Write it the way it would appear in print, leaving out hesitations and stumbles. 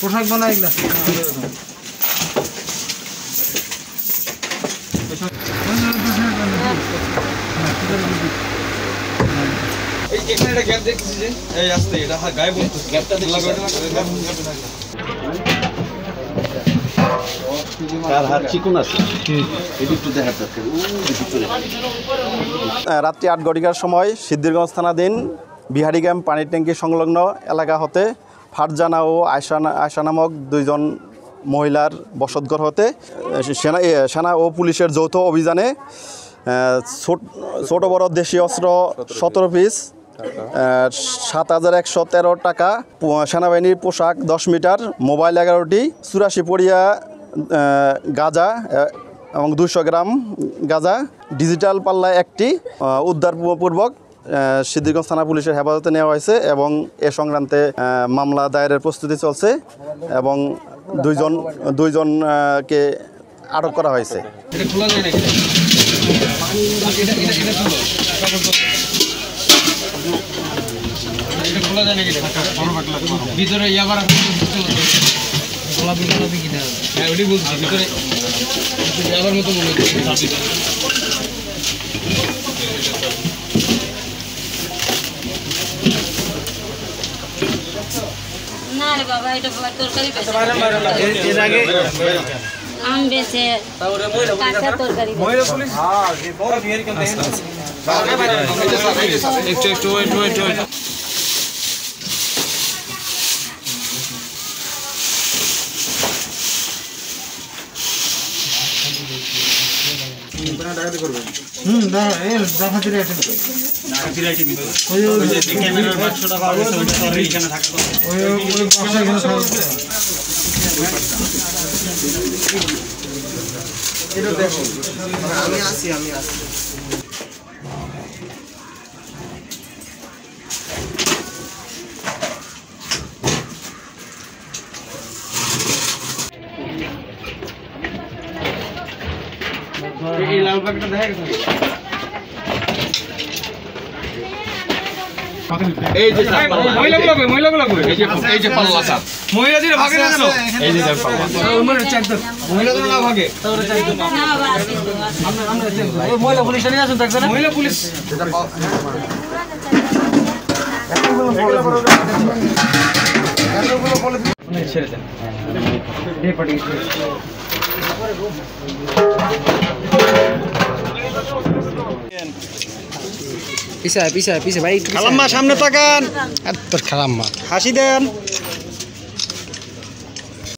পোশাক বানায় এগুলা এখানে একটা গ্যাপ দেখতেছি যে এই আসতে এটা গায়ে বলতো গ্যাপটা লাগাতে কার হাত চিকন আছে একটু দেখাতে রাত্রি ৮ ঘটিকার সময় সিদ্ধিরগঞ্জ থানাধীন বিহারি গ্রাম পানির ট্যাঙ্কি সংলগ্ন এলাকা হতে ফারজানা ও আয়শা নামক দুইজন মহিলার বসতঘর হতে সেনা ও পুলিশের যৌথ অভিযানে ছোট বড় দেশীয় অস্ত্র 17 পিস, ৭,১১৩ টাকা, সেনাবাহিনীর পোশাক 10 মিটার, মোবাইল 11টি, 84 পড়িয়া গাঁজা এবং 200 গ্রাম গাঁজা, ডিজিটাল পাল্লা 1টি উদ্ধারপূর্বক সিদ্ধিরগঞ্জ থানা পুলিশের হেফাজতে নেওয়া হয়েছে এবং এ সংক্রান্তে মামলা দায়েরের প্রস্তুতি চলছে এবং দুইজনকে আটক করা হয়েছে। ভিতরে ইয়াবার বলছি ভিতরে যাবার মতো মনে হচ্ছে না রে বাবা এটা তরকারি এর আগে আম বেচে কাঁচা তরকারি একটু ডাকাতি করবেন ডাকাতির আইটেম ওই ক্যামেরার বাক্সটা পাওয়া গেছে ওইটা তো এইখানে থাকে ওই বাক্সটা এখানে থাকে এটা দেখো আমি আসি এই লাল বাগটা দেখা গেছে এই যে মহিলাগুলো এই যে পাল্লা স্যার মহিলা দিলে ভাগে না কেন এই যে পাল্লা ওমরে চেক দাও মহিলাগুলো না ভাগে তাহলে চেক দাও না বাবা আমরা চেক দাও ওই মহিলা পুলিশ নিয়ে আসুন দেখছেন মহিলা পুলিশ যেটা এতগুলো বলে ছেড়ে দেন এই পার্টি পিছে ভাই খালাম্মা সামনে তাকান তোর খালাম্মা হাসি দেন